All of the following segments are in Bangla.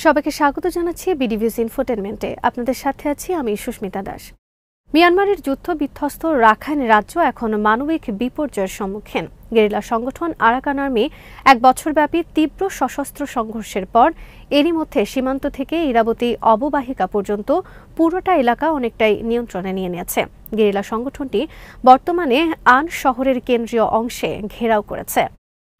সবাইকে স্বাগত জানাচ্ছি বিডিভিউজ ইনফোটেনমেন্টে। আপনাদের সাথে আছি আমি সুস্মিতা দাস। মিয়ানমারের যুদ্ধ বিধ্বস্ত রাখাইন রাজ্য এখন মানবিক বিপর্যয়ের সম্মুখীন। গেরিলা সংগঠন আরাকান আর্মি এক বছরব্যাপী তীব্র সশস্ত্র সংঘর্ষের পর এরই মধ্যে সীমান্ত থেকে ইরাবতী অববাহিকা পর্যন্ত পুরোটা এলাকা অনেকটাই নিয়ন্ত্রণে নিয়ে নিয়েছে। গেরিলা সংগঠনটি বর্তমানে আন শহরের কেন্দ্রীয় অংশে ঘেরাও করেছে।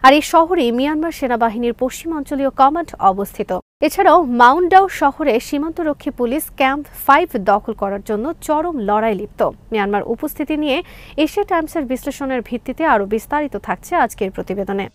আর এই শহরে মিয়ানমার সেনাবাহিনীর পশ্চিমাঞ্চলীয় কমান্ড অবস্থিত। এছাড়াও মাউন্টডাউ শহরে সীমান্তরক্ষী পুলিশ ক্যাম্প 5 দখল করার জন্য চরম লড়াই লিপ্ত। মিয়ানমার উপস্থিতি নিয়ে এশিয়া টাইমসের বিশ্লেষণের ভিত্তিতে আরও বিস্তারিত থাকছে আজকের প্রতিবেদনে।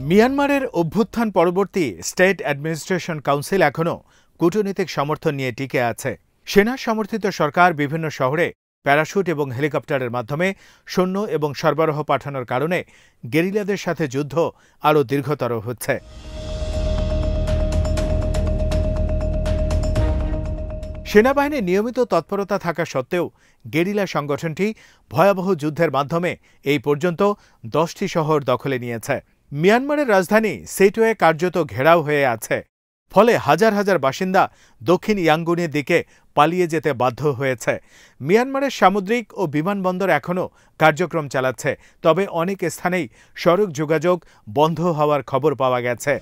মিয়ানমারের অভ্যুত্থান পরবর্তী স্টেট অ্যাডমিনিস্ট্রেশন কাউন্সিল এখনও কূটনৈতিক সমর্থন নিয়ে টিকে আছে। সেনা সমর্থিত সরকার বিভিন্ন শহরে প্যারাশুট এবং হেলিকপ্টারের মাধ্যমে সৈন্য এবং সরবরাহ পাঠানোর কারণে গেরিলাদের সাথে যুদ্ধ আরও দীর্ঘতর হচ্ছে। সেনাবাহিনীর নিয়মিত তৎপরতা থাকা সত্ত্বেও গেরিলা সংগঠনটি ভয়াবহ যুদ্ধের মাধ্যমে এই পর্যন্ত 10টি শহর দখলে নিয়েছে। মিয়ানমারের রাজধানী সেটওয়ে কার্যত ঘেরাও হয়ে আছে। ফলে হাজার হাজার বাসিন্দা দক্ষিণ ইয়াঙ্গুনের দিকে পালিয়ে যেতে বাধ্য হয়েছে। মিয়ানমারের সামুদ্রিক ও বিমানবন্দর এখনও কার্যক্রম চালাচ্ছে, তবে অনেক স্থানেই সড়ক যোগাযোগ বন্ধ হওয়ার খবর পাওয়া গেছে।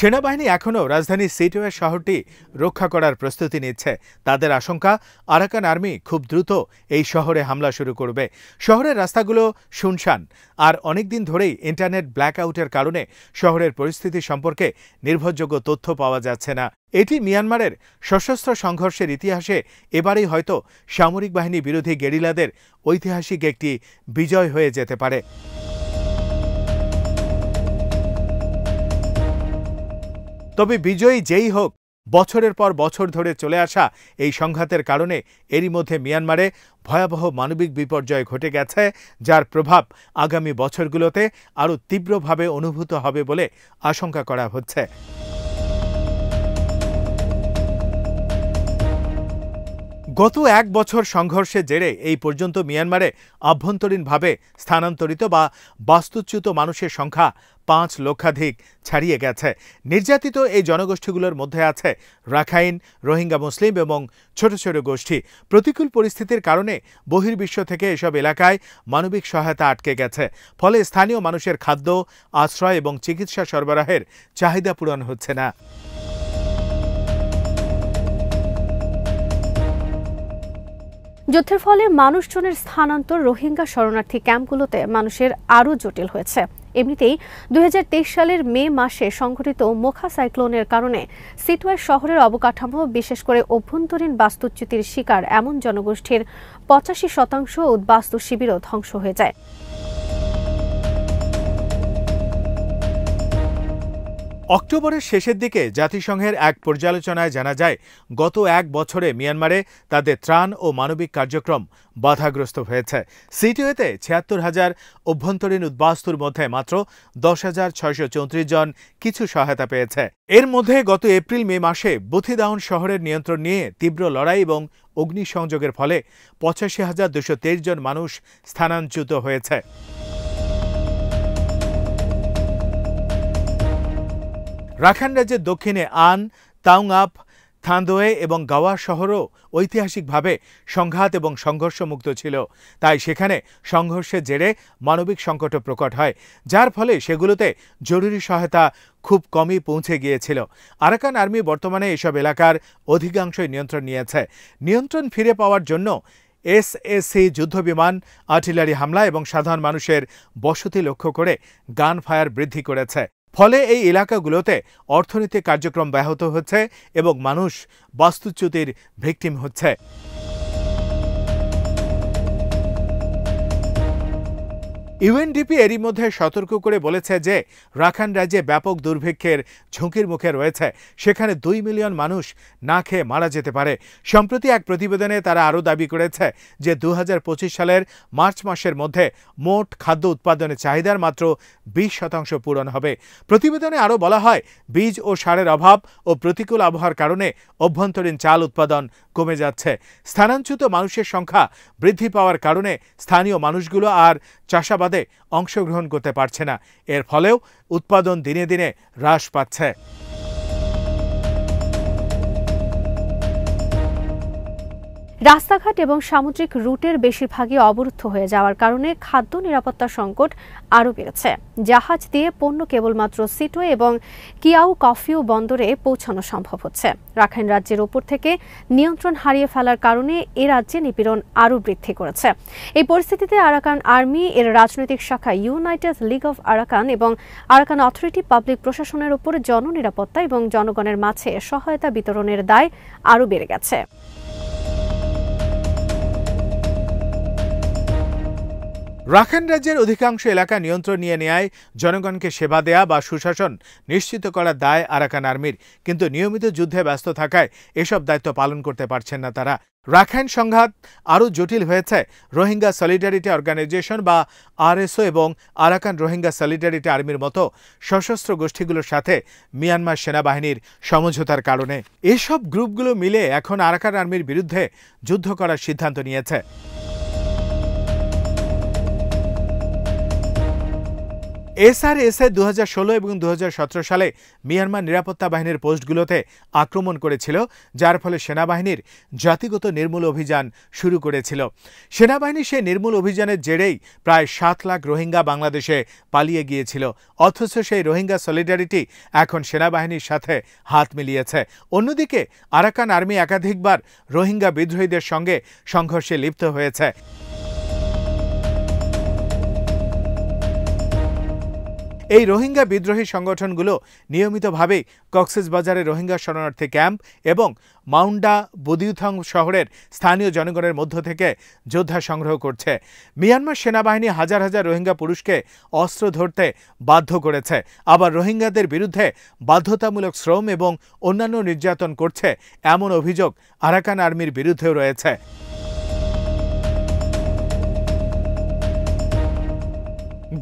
সেনাবাহিনী এখনও রাজধানী সেটওয়ে শহরটি রক্ষা করার প্রস্তুতি নিচ্ছে। তাদের আশঙ্কা আরাকান আর্মি খুব দ্রুত এই শহরে হামলা শুরু করবে। শহরের রাস্তাগুলো শুনশান, আর অনেকদিন ধরেই ইন্টারনেট ব্ল্যাকআউটের কারণে শহরের পরিস্থিতি সম্পর্কে নির্ভরযোগ্য তথ্য পাওয়া যাচ্ছে না। এটি মিয়ানমারের সশস্ত্র সংঘর্ষের ইতিহাসে এবারেই হয়তো সামরিক বাহিনী বিরোধী গেরিলাদের ঐতিহাসিক একটি বিজয় হয়ে যেতে পারে। তবে বিজয়ী যেই হোক, বছরের পর বছর ধরে চলে আসা এই সংঘাতের কারণে এরই মধ্যে মিয়ানমারে ভয়াবহ মানবিক বিপর্যয় ঘটে গেছে, যার প্রভাব আগামী বছরগুলোতে আরও তীব্রভাবে অনুভূত হবে বলে আশঙ্কা করা হচ্ছে। গত এক বছর সংঘর্ষের জেরে এই পর্যন্ত মিয়ানমারে আভ্যন্তরীণভাবে স্থানান্তরিত বা বাস্তুচ্যুত মানুষের সংখ্যা 5 লক্ষাধিক ছাড়িয়ে গেছে। নির্যাতিত এই জনগোষ্ঠীগুলোর মধ্যে আছে রাখাইন, রোহিঙ্গা মুসলিম এবং ছোট ছোট গোষ্ঠী। প্রতিকূল পরিস্থিতির কারণে বহির্বিশ্ব থেকে এসব এলাকায় মানবিক সহায়তা আটকে গেছে। ফলে স্থানীয় মানুষের খাদ্য, আশ্রয় এবং চিকিৎসা সরবরাহের চাহিদা পূরণ হচ্ছে না। যুদ্ধের ফলে মানুষজনের স্থানান্তর রোহিঙ্গা শরণার্থী ক্যাম্পগুলোতে মানুষের আরও জটিল হয়েছে। এমনিতেই 2023 সালের মে মাসে সংঘটিত মোখা সাইক্লোনের কারণে সেটওয়ে শহরের অবকাঠামো, বিশেষ করে অভ্যন্তরীণ বাস্তুচ্যুতির শিকার এমন জনগোষ্ঠীর 85% উদ্বাস্তু শিবিরও ধ্বংস হয়ে যায়। অক্টোবরের শেষের দিকে জাতিসংঘের এক পর্যালোচনায় জানা যায়, গত এক বছরে মিয়ানমারে তাদের ত্রাণ ও মানবিক কার্যক্রম বাধাগ্রস্ত হয়েছে। সেটওয়েতে 76,000 অভ্যন্তরীণ উদ্বাস্তুর মধ্যে মাত্র 10,634 জন কিছু সহায়তা পেয়েছে। এর মধ্যে গত এপ্রিল-মে মাসে বুথিদাউন শহরের নিয়ন্ত্রণ নিয়ে তীব্র লড়াই এবং অগ্নিসংযোগের ফলে 85,223 জন মানুষ স্থানান্তরিত হয়েছে। রাখাইন রাজ্যের দক্ষিণে আন, তাওংআপ, থান্দোয়ে এবং গাওয়া শহরও ঐতিহাসিকভাবে সংঘাত এবং সংঘর্ষমুক্ত ছিল। তাই সেখানে সংঘর্ষের জেরে মানবিক সংকটও প্রকট হয়, যার ফলে সেগুলোতে জরুরি সহায়তা খুব কমই পৌঁছে গিয়েছিল। আরাকান আর্মি বর্তমানে এসব এলাকার অধিকাংশই নিয়ন্ত্রণ নিয়েছে। নিয়ন্ত্রণ ফিরে পাওয়ার জন্য এসএসসি যুদ্ধবিমান, আর্টিলারি হামলা এবং সাধারণ মানুষের বসতি লক্ষ্য করে গান ফায়ার বৃদ্ধি করেছে। ফলে এই এলাকাগুলোতে অর্থনৈতিক কার্যক্রম ব্যাহত হচ্ছে এবং মানুষ বাস্তুচ্যুতির ভিকটিম হচ্ছে। ইউএনডিপি এরই মধ্যে সতর্ক করে বলেছে যে রাখাইন রাজ্যে ব্যাপক দুর্ভিক্ষের ঝুঁকির মুখে রয়েছে। সেখানে 2 মিলিয়ন মানুষ না খেয়ে মারা যেতে পারে। সম্প্রতি এক প্রতিবেদনে তারা আরও দাবি করেছে যে 2025 সালের মার্চ মাসের মধ্যে মোট খাদ্য উৎপাদনের চাহিদার মাত্র 20% পূরণ হবে। প্রতিবেদনে আরও বলা হয়, বীজ ও সারের অভাব ও প্রতিকূল আবহাওয়ার কারণে অভ্যন্তরীণ চাল উৎপাদন কমে যাচ্ছে। স্থানাঞ্চ্যুত মানুষের সংখ্যা বৃদ্ধি পাওয়ার কারণে স্থানীয় মানুষগুলো আর চাষাবাদে অংশগ্রহণ করতে পারছে না। এর ফলেও উৎপাদন দিনে দিনে হ্রাস পাচ্ছে। রাস্তাঘাট এবং সামুদ্রিক রুটের বেশিরভাগই অবরুদ্ধ হয়ে যাওয়ার কারণে খাদ্য নিরাপত্তা সংকট আরও বেড়েছে। জাহাজ দিয়ে পণ্য কেবলমাত্র সিটোয়ে এবং কিয়াউ কফিউ বন্দরে পৌঁছানো সম্ভব হচ্ছে। রাখাইন রাজ্যের ওপর থেকে নিয়ন্ত্রণ হারিয়ে ফেলার কারণে এ রাজ্যে নিপীড়ন আরও বৃদ্ধি করেছে। এই পরিস্থিতিতে আরাকান আর্মি এর রাজনৈতিক শাখা ইউনাইটেড লিগ অফ আরাকান এবং আরাকান অথরিটি পাবলিক প্রশাসনের ওপর জননিরাপত্তা এবং জনগণের মাঝে সহায়তা বিতরণের দায় আরও বেড়ে গেছে। রাখাইন রাজ্যের অধিকাংশ এলাকা নিয়ন্ত্রণ নিয়ে নেয় জনগণকে সেবা দেয়া বা সুশাসন নিশ্চিত করার দায় আরাকান আর্মির, কিন্তু নিয়মিত যুদ্ধে ব্যস্ত থাকায় এসব দায়িত্ব পালন করতে পারছেন না তারা। রাখাইন সংঘাত আরও জটিল হয়েছে রোহিঙ্গা সলিডারিটি অর্গানাইজেশন বা আরএসও এবং আরাকান রোহিঙ্গা সলিডারিটি আর্মির মতো সশস্ত্র গোষ্ঠীগুলোর সাথে মিয়ানমার সেনাবাহিনীর সমঝোতার কারণে। এসব গ্রুপগুলো মিলে এখন আরাকান আর্মির বিরুদ্ধে যুদ্ধ করার সিদ্ধান্ত নিয়েছে। এসআরএসএ 2016 এবং 2017 সালে মিয়ানমার নিরাপত্তা বাহিনীর পোস্টগুলোতে আক্রমণ করেছিল, যার ফলে সেনাবাহিনীর জাতিগত নির্মূল অভিযান শুরু করেছিল। সেনাবাহিনী সেই নির্মূল অভিযানের জেরেই প্রায় 7 লাখ রোহিঙ্গা বাংলাদেশে পালিয়ে গিয়েছিল। অথচ সেই রোহিঙ্গা সলিডারিটি এখন সেনাবাহিনীর সাথে হাত মিলিয়েছে। অন্যদিকে আরাকান আর্মি একাধিকবার রোহিঙ্গা বিদ্রোহীদের সঙ্গে সংঘর্ষে লিপ্ত হয়েছে। এই রোহিঙ্গা বিদ্রোহী সংগঠনগুলো নিয়মিতভাবেই কক্সবাজারের রোহিঙ্গা শরণার্থী ক্যাম্প এবং মাউন্ডা বুদিউথং শহরের স্থানীয় জনগণের মধ্য থেকে যোদ্ধা সংগ্রহ করছে। মিয়ানমার সেনাবাহিনী হাজার হাজার রোহিঙ্গা পুরুষকে অস্ত্র ধরতে বাধ্য করেছে, আবার রোহিঙ্গাদের বিরুদ্ধে বাধ্যতামূলক শ্রম এবং অন্যান্য নির্যাতন করছে, এমন অভিযোগ আরাকান আর্মির বিরুদ্ধেও রয়েছে।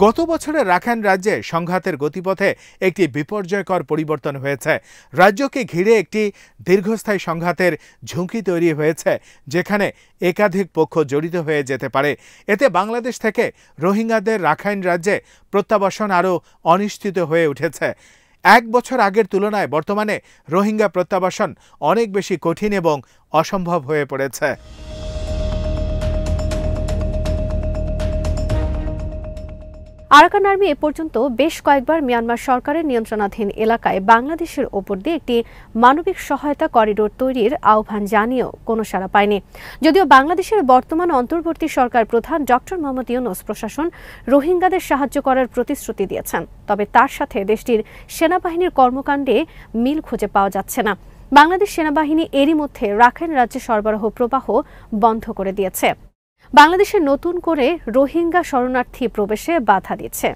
গত বছরে রাখাইন রাজ্যে সংঘাতের গতিপথে একটি বিপর্যয়কর পরিবর্তন হয়েছে। রাজ্যকে ঘিরে একটি দীর্ঘস্থায়ী সংঘাতের ঝুঁকি তৈরি হয়েছে, যেখানে একাধিক পক্ষ জড়িত হয়ে যেতে পারে। এতে বাংলাদেশ থেকে রোহিঙ্গাদের রাখাইন রাজ্যে প্রত্যাবাসন আরও অনিশ্চিত হয়ে উঠেছে। 1 বছর আগের তুলনায় বর্তমানে রোহিঙ্গা প্রত্যাবাসন অনেক বেশি কঠিন এবং অসম্ভব হয়ে পড়েছে। আরাকান আর্মি এ পর্যন্ত বেশ কয়েকবার মিয়ানমার সরকারের নিয়ন্ত্রণাধীন এলাকায় বাংলাদেশের ওপর দিয়ে একটি মানবিক সহায়তা করিডোর তৈরির আহ্বান জানিয়েও কোনো সাড়া পায়নি। যদিও বাংলাদেশের বর্তমান অন্তর্বর্তী সরকার প্রধান ডক্টর মোহাম্মদ ইউনূস প্রশাসন রোহিঙ্গাদের সাহায্য করার প্রতিশ্রুতি দিয়েছেন, তবে তার সাথে দেশটির সেনাবাহিনীর কর্মকাণ্ডে মিল খুঁজে পাওয়া যাচ্ছে না। বাংলাদেশ সেনাবাহিনী এরই মধ্যে রাখাইন রাজ্যে সরবরাহ প্রবাহ বন্ধ করে দিয়েছে। বাংলাদেশে নতুন করে রোহিঙ্গা শরণার্থী প্রবেশে বাধা দিচ্ছে।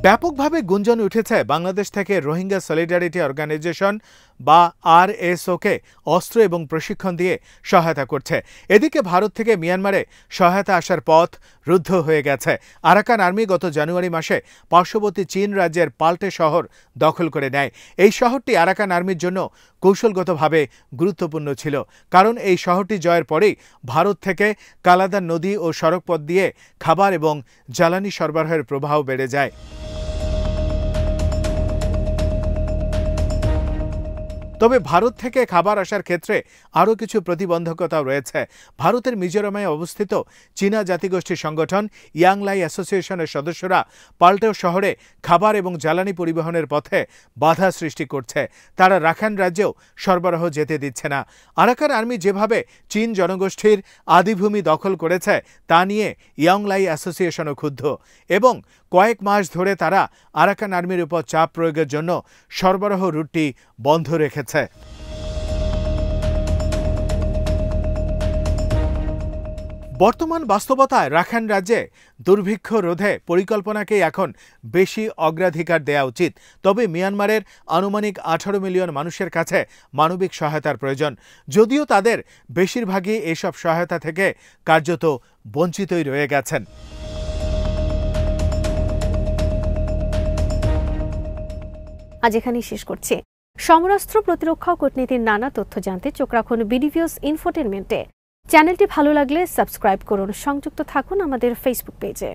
ব্যাপকভাবে গুঞ্জন উঠেছে বাংলাদেশ থেকে রোহিঙ্গা সলিডারিটি অর্গানাইজেশন বা আরএসওকে অস্ত্র এবং প্রশিক্ষণ দিয়ে সহায়তা করছে। এদিকে ভারত থেকে মিয়ানমারে সহায়তা আসার পথ রুদ্ধ হয়ে গেছে। আরাকান আর্মি গত জানুয়ারি মাসে পার্শ্ববর্তী চীন রাজ্যের পাল্টে শহর দখল করে নেয়। এই শহরটি আরাকান আর্মির জন্য কৌশলগতভাবে গুরুত্বপূর্ণ ছিল, কারণ এই শহরটি জয়ের পরেই ভারত থেকে কালাদান নদী ও সড়কপথ দিয়ে খাবার এবং জ্বালানি সরবরাহের প্রবাহ বেড়ে যায়। তবে ভারত থেকে খাবার আসার ক্ষেত্রে আরও কিছু প্রতিবন্ধকতাও রয়েছে। ভারতের মিজোরামে অবস্থিত চীনা জাতিগোষ্ঠীর সংগঠন ইয়াংলাই অ্যাসোসিয়েশনের সদস্যরা পাল্টেও শহরে খাবার এবং জ্বালানি পরিবহনের পথে বাধা সৃষ্টি করছে। তারা রাখাইন রাজ্যেও সরবরাহ যেতে দিচ্ছে না। আরাকান আর্মি যেভাবে চীন জনগোষ্ঠীর আদিভূমি দখল করেছে তা নিয়ে ইয়াংলাই অ্যাসোসিয়েশনও ক্ষুব্ধ এবং কয়েক মাস ধরে তারা আরাকান আর্মির উপর চাপ প্রয়োগের জন্য সরবরাহ রুটটি বন্ধ রেখেছে। বর্তমান বাস্তবতায় রাখাইন রাজ্যে দুর্ভিক্ষ রোধে পরিকল্পনাকেই এখন বেশি অগ্রাধিকার দেওয়া উচিত। তবে মিয়ানমারের আনুমানিক 18 মিলিয়ন মানুষের কাছে মানবিক সহায়তার প্রয়োজন, যদিও তাদের বেশিরভাগই এসব সহায়তা থেকে কার্যত বঞ্চিতই রয়ে গেছেন। আজ এখানেই শেষ করছি। সমরাস্ত্র, প্রতিরক্ষা ও কূটনীতির নানা তথ্য জানতে চোখ রাখুন বিডিভিউজ ইনফোটেনমেন্টে। চ্যানেলটি ভালো লাগলে সাবস্ক্রাইব করুন, সংযুক্ত থাকুন আমাদের ফেসবুক পেজে।